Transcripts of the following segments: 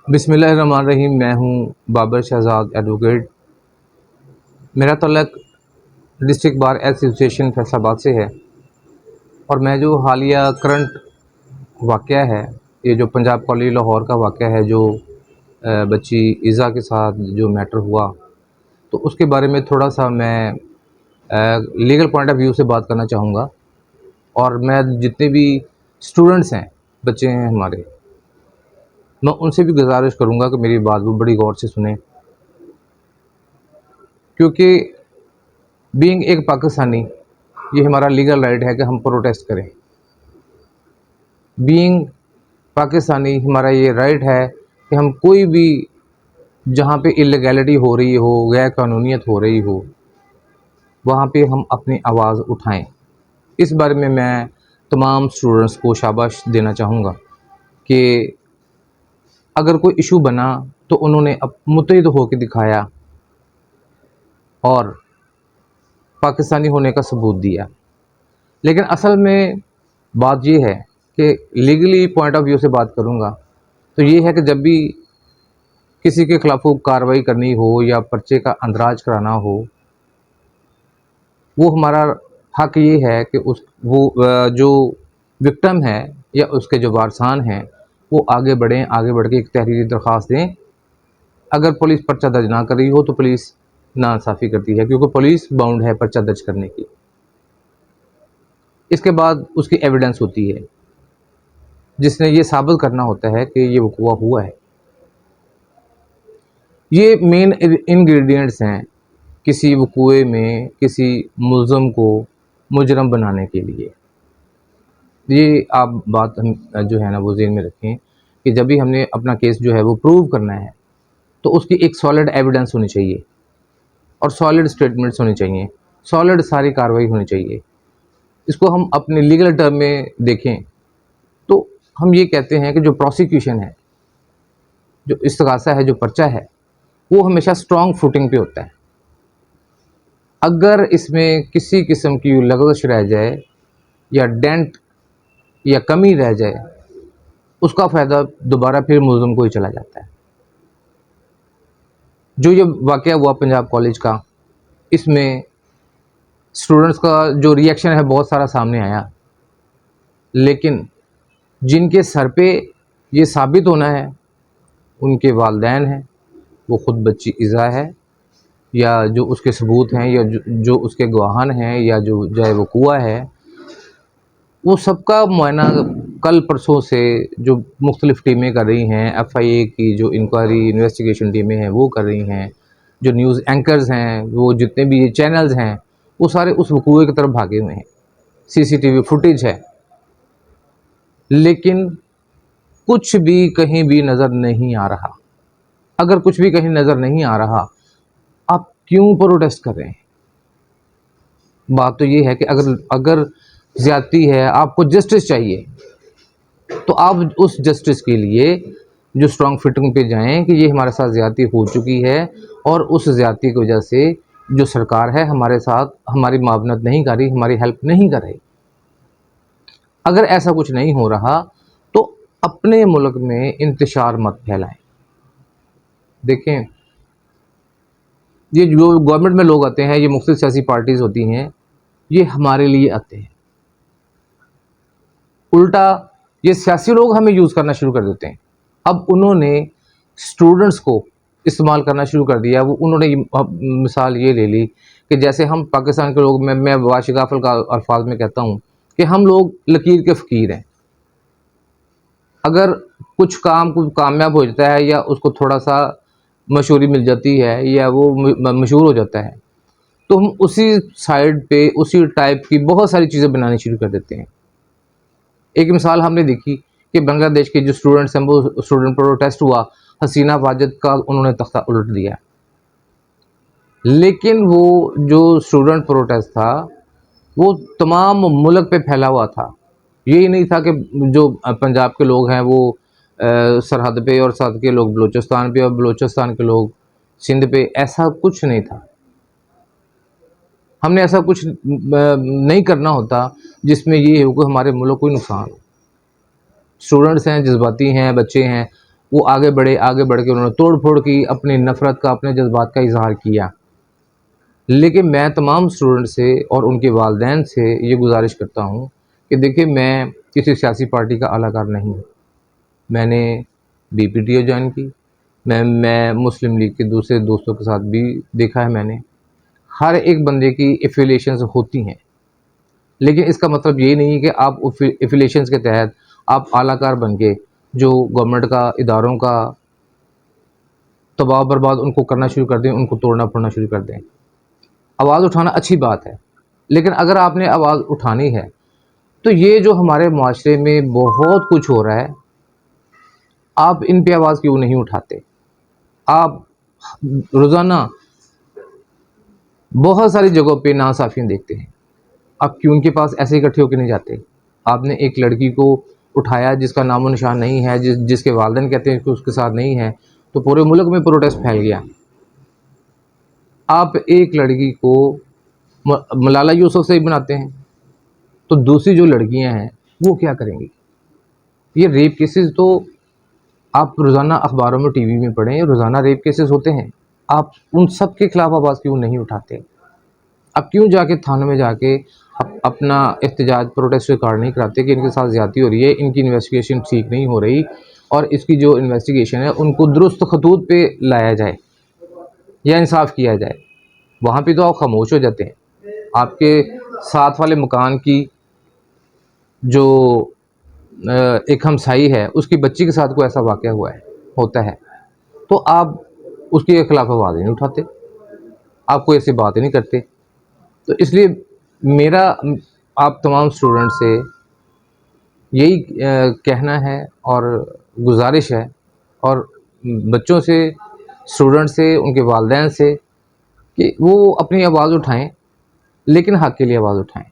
बिस्मिल्लाहिर्रहमानिर्रहीम। मैं हूँ बाबर शहजाद एडवोकेट। मेरा तल्लक डिस्ट्रिक्ट बार एसोसिएशन फैसलाबाद से है और मैं जो हालिया करंट वाक़या है, ये जो पंजाब कॉलेज लाहौर का वाक़या है, जो बच्ची इज़ा के साथ जो मैटर हुआ, तो उसके बारे में थोड़ा सा मैं लीगल पॉइंट ऑफ व्यू से बात करना चाहूँगा। और मैं जितने भी स्टूडेंट्स हैं, बच्चे हैं हमारे, मैं उनसे भी गुजारिश करूँगा कि मेरी बात वो बड़ी गौर से सुनें, क्योंकि बीइंग एक पाकिस्तानी, ये हमारा लीगल राइट है कि हम प्रोटेस्ट करें। बीइंग पाकिस्तानी, हमारा ये राइट है कि हम कोई भी जहाँ पे इलीगैलिटी हो रही हो, गैर कानूनियत हो रही हो, वहाँ पे हम अपनी आवाज़ उठाएं। इस बारे में मैं तमाम स्टूडेंट्स को शाबाश देना चाहूँगा कि अगर कोई इशू बना तो उन्होंने मुत्तहिद होकर दिखाया और पाकिस्तानी होने का सबूत दिया। लेकिन असल में बात ये है कि लीगली पॉइंट ऑफ व्यू से बात करूँगा तो ये है कि जब भी किसी के खिलाफ कार्रवाई करनी हो या पर्चे का अंदराज कराना हो, वो हमारा हक ये है कि जो विक्टिम है या उसके जो वारसान हैं, वो आगे बढ़ें, आगे बढ़ के एक तहरीरी दरख्वास्त दें। अगर पुलिस पर्चा दर्ज ना कर रही हो तो पुलिस नाइंसाफ़ी करती है, क्योंकि पुलिस बाउंड है पर्चा दर्ज करने की। इसके बाद उसकी एविडेंस होती है, जिसने ये साबित करना होता है कि ये वक़ूआ हुआ है। ये मेन इंग्रेडिएंट्स हैं किसी वक़ूए में किसी मुल्ज़म को मुजरम बनाने के लिए। ये आप बात हम जो है ना वो ज़हन में रखें कि जब भी हमने अपना केस जो है वो प्रूव करना है, तो उसकी एक सॉलिड एविडेंस होनी चाहिए और सॉलिड स्टेटमेंट्स होने चाहिए, सॉलिड सारी कार्रवाई होनी चाहिए। इसको हम अपने लीगल टर्म में देखें तो हम ये कहते हैं कि जो प्रोसिक्यूशन है, जो इस्तग़ासा है, जो पर्चा है, वो हमेशा स्ट्रॉन्ग फुटिंग पे होता है। अगर इसमें किसी किस्म की लग़ज़श रह जाए या डेंट या कमी रह जाए, उसका फ़ायदा दोबारा फिर मुल्ज़िम को ही चला जाता है। जो ये वाक़या हुआ पंजाब कॉलेज का, इसमें स्टूडेंट्स का जो रिएक्शन है बहुत सारा सामने आया, लेकिन जिनके सर पे ये साबित होना है, उनके वालिदैन हैं, वो ख़ुद बच्ची इज़ा है या जो उसके सबूत हैं या जो उसके गवाहान हैं या जो जाए वक़ूआ है, वो सबका मुआयना कल परसों से जो मुख्तलिफ़ टीमें कर रही हैं, एफआईए की जो इंक्वायरी इन्वेस्टिगेशन टीमें हैं वो कर रही हैं, जो न्यूज़ एंकर्स हैं, वो जितने भी ये चैनल्स हैं, वो सारे उस वक़ूए की तरफ भागे हुए हैं। सीसीटीवी फुटेज है, लेकिन कुछ भी कहीं भी नज़र नहीं आ रहा। अगर कुछ भी कहीं नज़र नहीं आ रहा, आप क्यों प्रोटेस्ट कर रहे हैं? बात तो ये है कि अगर ज़्यादती है, आपको जस्टिस चाहिए, तो आप उस जस्टिस के लिए जो स्ट्रॉन्ग फिटिंग पे जाएं कि ये हमारे साथ ज़्यादती हो चुकी है और उस ज़्यादती की वजह से जो सरकार है हमारे साथ हमारी मावनत नहीं कर रही, हमारी हेल्प नहीं कर रही। अगर ऐसा कुछ नहीं हो रहा तो अपने मुल्क में इंतशार मत फैलाएं। देखें, ये जो गवर्नमेंट में लोग आते हैं, ये मुख्तलिफ सियासी पार्टीज़ होती हैं, ये हमारे लिए आते हैं। उल्टा ये सियासी लोग हमें यूज़ करना शुरू कर देते हैं। अब उन्होंने स्टूडेंट्स को इस्तेमाल करना शुरू कर दिया। वो उन्होंने मिसाल ये ले ली कि जैसे हम पाकिस्तान के लोग, मैं वाशिगाफल का अल्फाज में कहता हूँ कि हम लोग लकीर के फ़कीर हैं। अगर कुछ काम कामयाब हो जाता है या उसको थोड़ा सा मशहूरी मिल जाती है या वो मशहूर हो जाता है, तो हम उसी साइड पे उसी टाइप की बहुत सारी चीज़ें बनानी शुरू कर देते हैं। एक मिसाल हमने देखी कि बांग्लादेश के जो स्टूडेंट्स हैं, वो स्टूडेंट प्रोटेस्ट हुआ, हसीना वाजिद का उन्होंने तख्ता उलट दिया। लेकिन वो जो स्टूडेंट प्रोटेस्ट था, वो तमाम मुल्क पे फैला हुआ था। यही नहीं था कि जो पंजाब के लोग हैं वो सरहद पे और सरहद के लोग बलूचिस्तान पे और बलूचिस्तान के लोग सिंध पे, ऐसा कुछ नहीं था। हमने ऐसा कुछ नहीं करना होता जिसमें ये हो कि हमारे मुल्क को नुकसान हो। स्टूडेंट्स हैं, जज्बाती हैं, बच्चे हैं, वो आगे बढ़े, आगे बढ़ के उन्होंने तोड़ फोड़ की, अपनी नफ़रत का, अपने जज्बात का इजहार किया। लेकिन मैं तमाम स्टूडेंट से और उनके वालिदैन से ये गुजारिश करता हूँ कि देखिए, मैं किसी सियासी पार्टी का अलाकार नहीं हूँ। मैंने बीपीटीओ ज्वाइन की, मैं मुस्लिम लीग के दूसरे दोस्तों के साथ भी देखा है मैंने। हर एक बंदे की एफिलिएशंस होती हैं, लेकिन इसका मतलब ये नहीं है कि आप एफिलिएशंस के तहत आप आलाकार बन के जो गवर्नमेंट का, इदारों का तबाह बर्बाद उनको करना शुरू कर दें, उनको तोड़ना फोड़ना शुरू कर दें। आवाज़ उठाना अच्छी बात है, लेकिन अगर आपने आवाज़ उठानी है तो ये जो हमारे माशरे में बहुत कुछ हो रहा है, आप इन पे आवाज़ क्यों नहीं उठाते? आप रोज़ाना बहुत सारी जगहों पे नाइंसाफ़ियाँ देखते हैं, आप क्यों उनके पास ऐसे इकट्ठे होके नहीं जाते? आपने एक लड़की को उठाया जिसका नामो निशान नहीं है, जिसके वालिदैन कहते हैं कि उसके साथ नहीं है, तो पूरे मुल्क में प्रोटेस्ट फैल गया। आप एक लड़की को मलाला यूसुफ से ही बनाते हैं, तो दूसरी जो लड़कियां हैं वो क्या करेंगी? ये रेप केसेस तो आप रोज़ाना अखबारों में, टीवी में पढ़ें, रोज़ाना रेप केसेस होते हैं। आप उन सब के खिलाफ आवाज़ क्यों नहीं उठाते? आप क्यों जाके थानों में जाके अपना एहतजाज, प्रोटेस्ट रिकॉर्ड नहीं कराते कि इनके साथ ज़्यादती हो रही है, इनकी इन्वेस्टिगेशन ठीक नहीं हो रही और इसकी जो इन्वेस्टिगेशन है उनको दुरुस्त खतूत पे लाया जाए या इंसाफ किया जाए। वहाँ पे तो आप खामोश हो जाते हैं। आपके साथ वाले मकान की जो एक हमसाई है, उसकी बच्ची के साथ कोई ऐसा वाक़या हुआ है, होता है, तो आप उसके खिलाफ आवाज़ नहीं उठाते, आप कोई ऐसी बात ही नहीं करते। तो इसलिए मेरा आप तमाम स्टूडेंट से यही कहना है और गुजारिश है, और बच्चों से, स्टूडेंट से, उनके वालिदैन से, कि वो अपनी आवाज़ उठाएं, लेकिन हक़ के लिए आवाज़ उठाएं।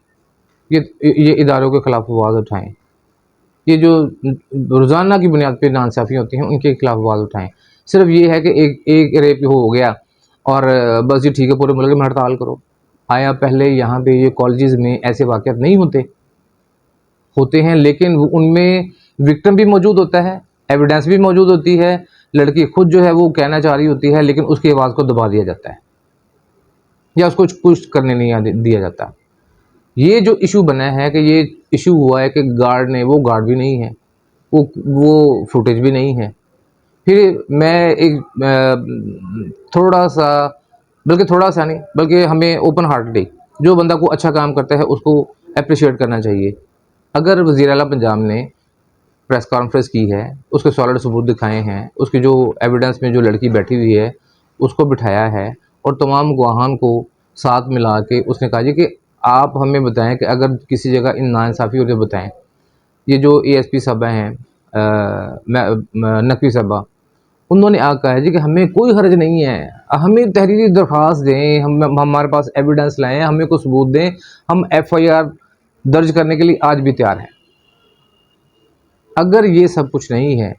ये इदारों के ख़िलाफ़ आवाज़ उठाएं। ये जो रोज़ाना की बुनियाद पे नाइंसाफ़ियाँ होती हैं, उनके खिलाफ आवाज़ उठाएं। सिर्फ ये है कि एक रेप हो गया और बस ये ठीक है, पूरे मुल्क में हड़ताल करो। आया पहले यहाँ पे ये कॉलेजेस में ऐसे वाक़यात नहीं होते? होते हैं, लेकिन उनमें विक्टिम भी मौजूद होता है, एविडेंस भी मौजूद होती है, लड़की खुद जो है वो कहना चाह रही होती है, लेकिन उसकी आवाज़ को दबा दिया जाता है या उसको कुछ करने नहीं दिया जाता। ये जो इशू बना है कि ये इशू हुआ है कि गार्ड ने, वो गार्ड भी नहीं है, वो फुटेज भी नहीं है। फिर मैं एक थोड़ा सा, बल्कि थोड़ा सा नहीं, बल्कि हमें ओपन हार्टेडली जो बंदा को अच्छा काम करता है उसको अप्रिशिएट करना चाहिए। अगर वज़ीर आला पंजाब ने प्रेस कॉन्फ्रेंस की है, उसके सॉलिड सबूत दिखाए हैं, उसकी जो एविडेंस में जो लड़की बैठी हुई है उसको बिठाया है और तमाम गवाहान को साथ मिला के उसने कहा जी कि आप हमें बताएं कि अगर किसी जगह इन नाइंसाफ़ी हो तो बताएं। ये जो एएसपी साहबा हैं, नकवी साहबा, उन्होंने कहा है जी कि हमें कोई हर्ज नहीं है, हमें तहरीरी दरख्वास्त दें, हमारे पास एविडेंस लाएं, हमें कोई सबूत दें, हम एफआईआर दर्ज करने के लिए आज भी तैयार हैं। अगर ये सब कुछ नहीं है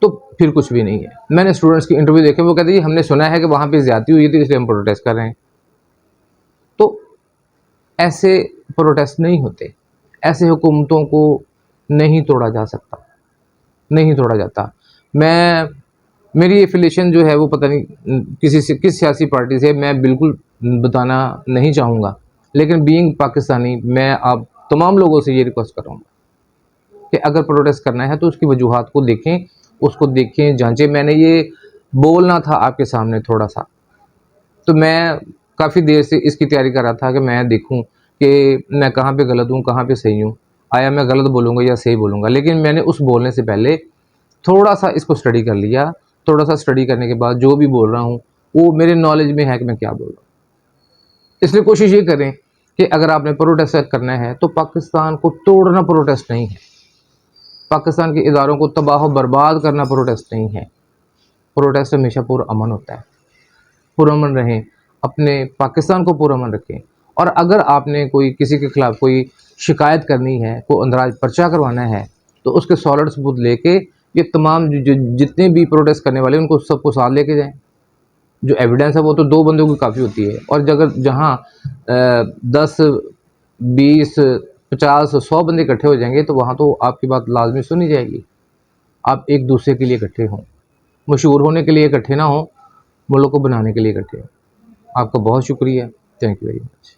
तो फिर कुछ भी नहीं है। मैंने स्टूडेंट्स की इंटरव्यू देखे, वो कहते हैं हमने सुना है कि वहाँ पे ज़्यादती हुई थी इसलिए हम प्रोटेस्ट कर रहे हैं। तो ऐसे प्रोटेस्ट नहीं होते, ऐसे हुकूमतों को नहीं तोड़ा जा सकता, नहीं तोड़ा जाता। मेरी एफिलिएशन जो है वो पता नहीं किस सियासी पार्टी से, मैं बिल्कुल बताना नहीं चाहूँगा, लेकिन बीइंग पाकिस्तानी मैं आप तमाम लोगों से ये रिक्वेस्ट कर रहा हूँ कि अगर प्रोटेस्ट करना है तो उसकी वजूहात को देखें, उसको देखें, जांचें। मैंने ये बोलना था आपके सामने थोड़ा सा, तो मैं काफ़ी देर से इसकी तैयारी कर रहा था कि मैं देखूं कि मैं कहाँ पे गलत हूँ, कहाँ पे सही हूँ, आया मैं गलत बोलूँगा या सही बोलूँगा। लेकिन मैंने उस बोलने से पहले थोड़ा सा इसको स्टडी कर लिया। थोड़ा सा स्टडी करने के बाद जो भी बोल रहा हूँ वो मेरे नॉलेज में है कि मैं क्या बोल रहा हूँ। इसलिए कोशिश ये करें कि अगर आपने प्रोटेस्ट करना है तो पाकिस्तान को तोड़ना प्रोटेस्ट नहीं है, पाकिस्तान के इदारों को तबाह बर्बाद करना प्रोटेस्ट नहीं है। प्रोटेस्ट हमेशा पुरअमन होता है, पुरअमन रहें, अपने पाकिस्तान को पुरअमन रखें। और अगर आपने कोई किसी के खिलाफ कोई शिकायत करनी है, कोई अंदराज पर्चा करवाना है, तो उसके सॉलिड सबूत लेके ये तमाम जितने भी प्रोटेस्ट करने वाले उनको सबको साथ लेके जाएं। जो एविडेंस है वो तो 2 बंदों की काफ़ी होती है, और अगर जहाँ 10, 20, 50, 100 बंदे इकट्ठे हो जाएंगे तो वहाँ तो आपकी बात लाजमी सुनी जाएगी। आप एक दूसरे के लिए इकट्ठे हों, मशहूर होने के लिए इकट्ठे ना हों, मुल्क को बनाने के लिए इकट्ठे हों। आपका बहुत शुक्रिया। Thank you very much.